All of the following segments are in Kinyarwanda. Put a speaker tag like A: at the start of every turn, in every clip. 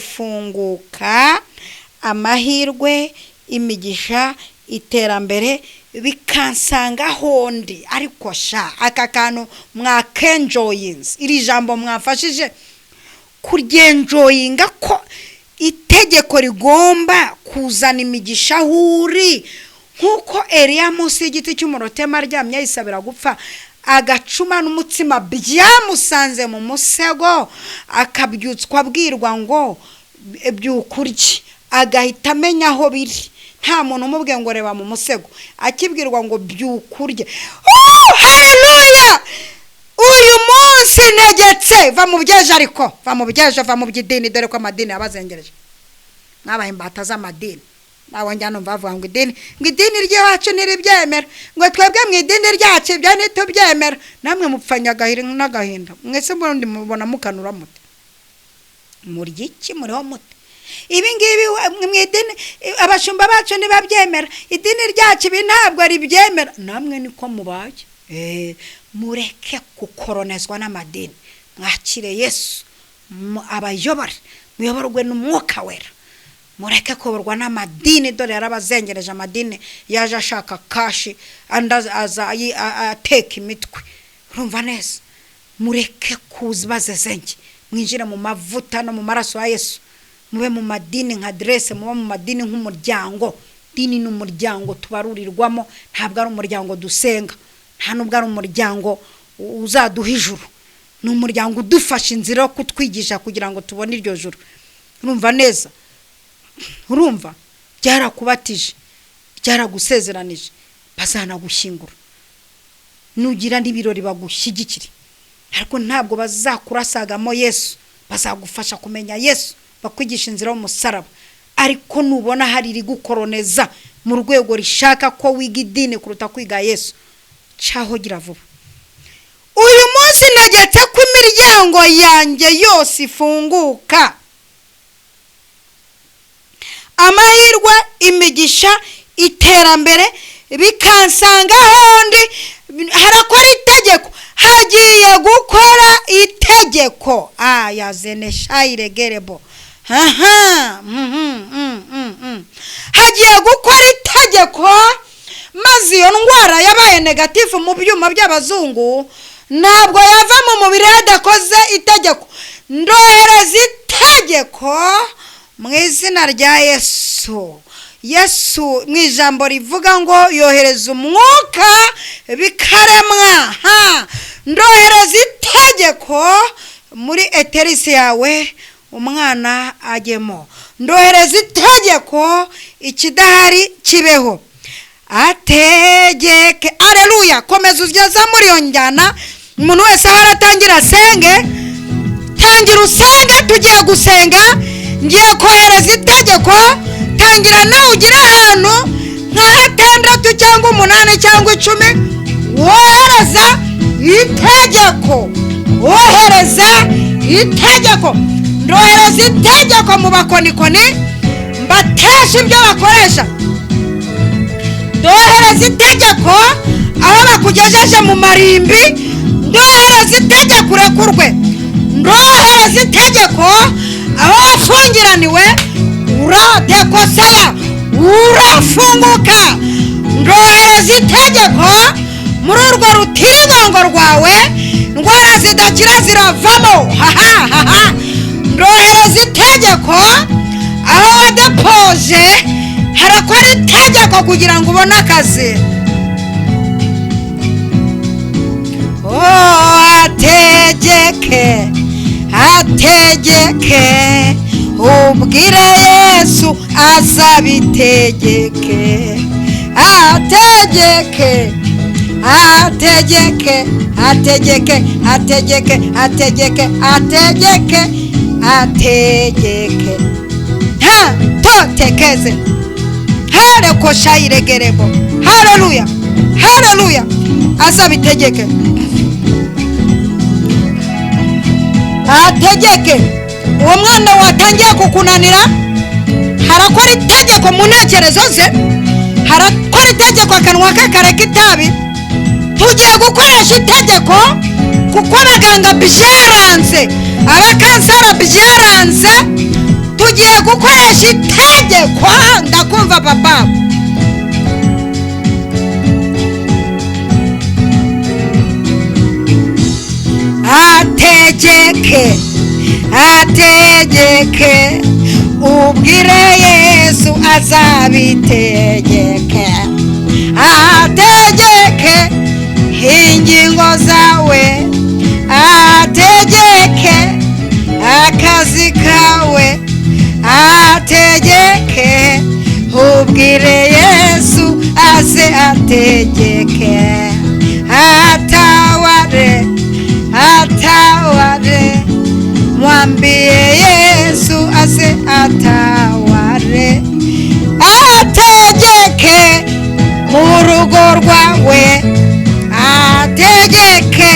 A: funguka amahirwe imigisha iterambere bikansanga hondi ariko sha aka kantu mwakenjoyinze iri jambo mwafashije kuryenjoyinga ko itegeko rigomba kuzana imigisha huri nkuko Eliya munsi y'igiti cy'umurotema aryamye yisabira gupfa agacuma n'umutsima byamusanze mu musego akabyutswa abwirwa ngo byukurye agahita amenya aho biri nta muntu umubwiye ngo reba mu musego akibwirwa ngo byukurye. Haleluya! Uyu munsi negetse va mu byeje ariko va mu byeje va mu byidini dore ko amadini abazengereje nabaye imbata z'amadini nawe njyano mvavuga ngo idini ryacu niribyemera ngo twebwe mu idini ryacu bya nitubyemera namwe mupfanya gahiri n'agahinda mwese murundi mubona mukanura mute muryiki muriho mute ibi ngibi mu idini abashumba bacu nibabyemera idini ryacu bintabwo ari byemera namwe niko mubaye mureke kukoronezwa n'amadini mwakire Yesu abayobora muyoborwe n'umwuka wera mureke kuborwa n'amadini dore yarabazengereje amadini yaje ashaka kashi andaza ateka imitwe urumva neza mureke kuzibazezengi mwinjira mu mavuta no mu maraso ya Yesu mube mu madini nka adresse mube mu madini nk'umuryango dini n'umuryango tubarurirwamo ntabwo ari umuryango dusenga nta nubwo ari umuryango uzaduha ijuru n'umuryango udufasha inzira yo kutwigisha kugira ngo tubone iryo juru urumva neza urumva byarakubatije byaragusezeranije bazana gushyingura nugira n'ibirori bagushyigikire ariko ntabwo bazakurasagamo Yesu bazagufasha kumenya Yesu bakwigisha inzira y'umusaraba ariko nubona hari rigukoroneza mu rwego rishaka ko wiga idini kuruta kwiga Yesu cyaho gira vuba. Uyu munsi negetse ko imiryango yanjye yose ifunguka amahirwe imigisha iterambere bikansanga hondi harakora itegeko hagiye gukora itegeko yazenesha iregerebo hagiye gukora itegeko maze iyo ndwara yabaye negative mu byuma by'abazungu ntabwo yava mu mubiri hadakoze itegeko ndohereza itegeko mu izina rya Yesu. Yesu mu ijambo rivuga ngo yohereza umwuka bikaremwa ndohereza itegeko muri eterisi yawe umwana ajyemo ndohereza itegeko ikidahari kibeho ategeke. Aleluya! komeza ugeza muri iyo njyana umuntu wese haratangira senge tangira usenge tugiye gusenga ngiye kohereza itegeko tangira nawe ugira ahantu nka 6 cyangwa 8 cyangwa 10 wohereza itegeko ndohereza itegeko mu bakonikoni mbatesha ibyo bakoresha ndohereza itegeko aho bakugejeje mu marimbi ndohereza itegeko urekurwe ndohereza itegeko aho wafungiraniwe uratekosaya urafunguka ndohereza itegeko muri urwo rutigongo rwawe ndwara zidakira ziravamo ndohereza itegeko aho wadapoje harakora itegeko kugira ngo ubone akazi ategeke ubwire Yesu azabitegeke totekeze hareko shayiregerebo. Haleluya azabitegeke ategeke. Uwo mwana watangiye kukunanira harakora itegeko mu ntekerezo ze harakora itegeko akanwa ke kareka itabi tugiye gukoresha itegeko kuko abaganga byaranze abakansara byaranze ugiye gukoresha itegeko. Ndakumva papa. Ategeke ubwire Yesu azabitegeke. Ategeke ingingo zawe, ategeke akazi kawe, ategeke ubwire Yesu aze ategeke. Ataware mwambie Yesu aze ataware. Ategeke mu rugo rwawe, ategeke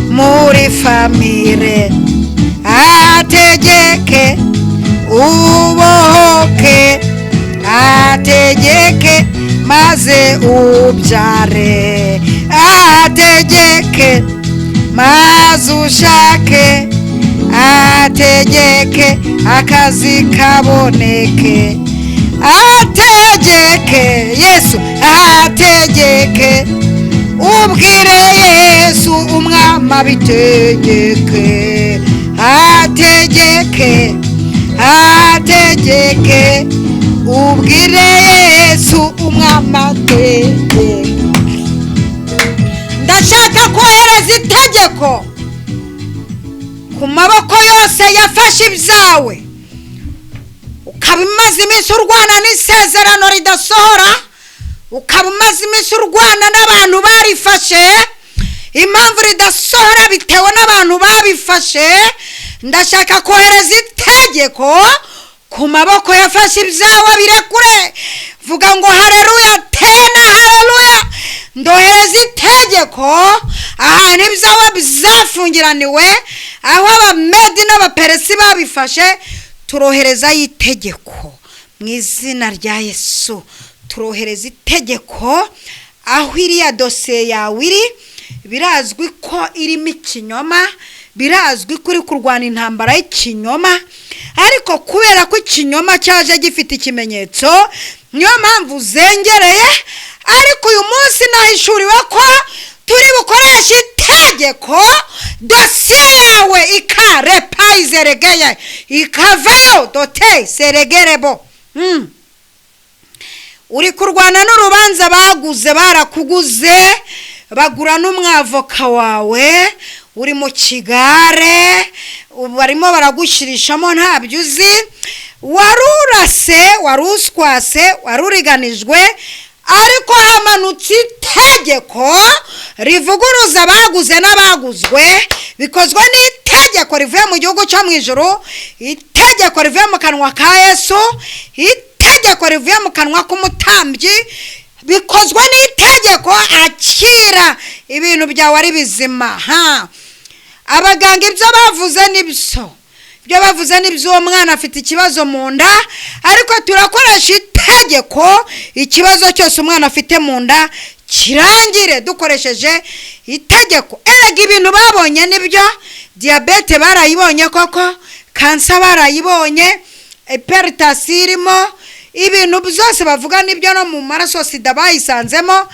A: muri famire, ategeke ubohoke, ategeke maze ubyare, ategeke maze ushake, ategeke akazi kaboneke, ategeke Yesu, ategeke ubwire Yesu umwami abitegeke. Ategeke ubwire Yesu umwami ategeke. Ndashaka kohereza itegeko ku maboko yose yafashe ibyawe, ukaba umaze iminsi urwana n'isezerano ridasohora, ukaba umaze iminsi urwana n'abantu barifashe. Impamvu ridasohora bitewe n'abantu babifashe. Ndashaka kohereza itegeko ku maboko yafashe ibyawe birekure. Vuga ngo haleluya, tena haleluya. Ndohereza itegeko ahantu ibyawe bizafungiraniwe, aho abamedi n'abaperesi babifashe. Turohereza itegeko mu izina rya Yesu. Turohereza itegeko aho iriya dosiye yawe iri. Birazwi ko irimo ikinyoma, birazwi ko uri kurwana intambara y'ikinyoma, ariko kubera ko ikinyoma cyaje gifite ikimenyetso, niyo mpamvu uzengereye. Ariko uyu munsi nahishuriwe ko turi bukoresha itegeko, dosiye yawe ikarepayizeregeye, ikavayo dote seregerebo. Uri kurwana n'urubanza baguze, barakuguze, bagura n'umwavoka wawe, uri mu kigare, barimo baragushyirishamo ntabyo uzi, warurase, waruswase, waruriganijwe, ariko hamanutse itegeko rivuguruza abaguze n'abaguzwe. Bikozwe n'itegeko rivuye mu gihugu cyo mu ijuru, itegeko rivuye mu kanwa ka Yesu, itegeko rivuye mu kanwa k'umutambyi. Bikozwe n'itegeko, akira ibintu byawe ari bizima. Abaganga ibyo bavuze nibyo, ibyo bavuze nibyo. Uwo mwana afite ikibazo mu nda, ariko turakoresha itegeko ikibazo cyose umwana afite mu nda kirangire dukoresheje itegeko. Erega ibintu babonye nibyo, diyabete barayibonye koko, kansa barayibonye, hypertension irimo, ibintu byose bavuga nibyo, no mu maraso sida bayisanzemo,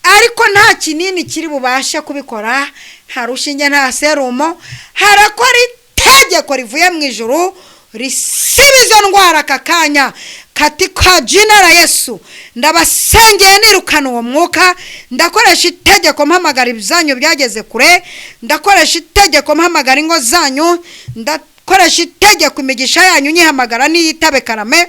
A: ariko nta kinini kiri bubashe kubikora, nta rushinge, nta serumo. Harakora itegeko rivuye mu ijuru risibiza ndwara aka kanya katika jina la Yesu. Ndabasengeye nirukana uwo mwuka. Ndakoresha itegeko mpamagara ibyanyu byageze kure, ndakoresha itegeko mpamagara ingo zanyu, ndakoresha itegeko imigisha yanyu nyihamagara niyitabe karame.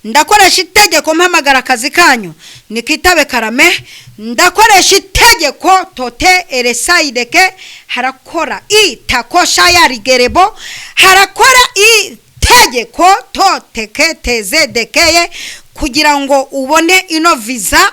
A: Ndakoresha itegeko mpamagara akazi kanyu nikitabe karame. Ndakoresha itegeko tote eresaideke, harakora itakosha ya rigerebo, harakora itegeko toteke tezedekeye, kugira ngo ubone ino visa.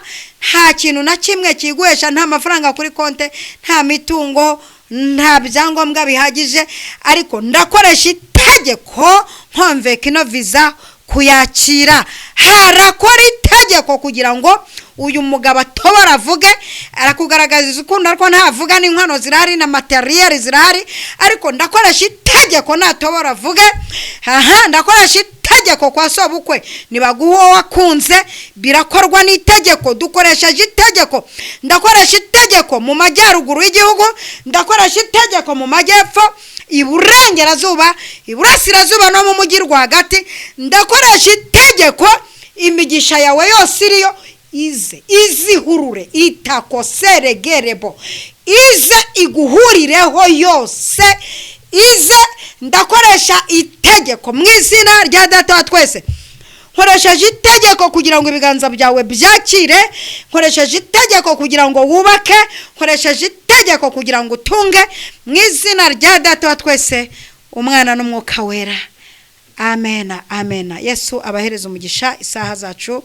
A: Nta kintu na kimwe kiguhesha, nta mafaranga kuri konte, nta mitungo, nta byangombwa bihagije, ariko ndakoresha itegeko nkomveka ino visa kuyakira. Harakora itegeko kugira ngo uyu mugabo atobora avuge. Arakugaragariza ukuntu ariko ntavuga, n'inkwano zirahari na materiel zirahari, ariko ndakoresha itegeko natobora avuge. Ndakoresha itegeko kwa sobukwe nibaguho wakunze, birakorwa n'itegeko. Dukoresheje itegeko. Ndakoresha itegeko mu majyaruguru y'igihugu, ndakoresha itegeko mu majyepfo, iburengerazuba, iburasirazuba no mu mujyi rwagati. Ndakoresha itegeko imigisha yawe yose iriyo izihurure, itakoseregerebo, ize iguhurireho yose, ize. Ndakoresha itegeko mu izina rya Data wa twese. Nkoresheje itegeko kugira ngo ibiganza byawe byakire, nkoresheje itegeko kugira ngo wubake, nkoresheje itegeko kugira ngo utunge, mu izina rya Data wa twese, Umwana n'Umwuka wera. Amen, amen. Yesu abahereza umugisha. Isaha zacu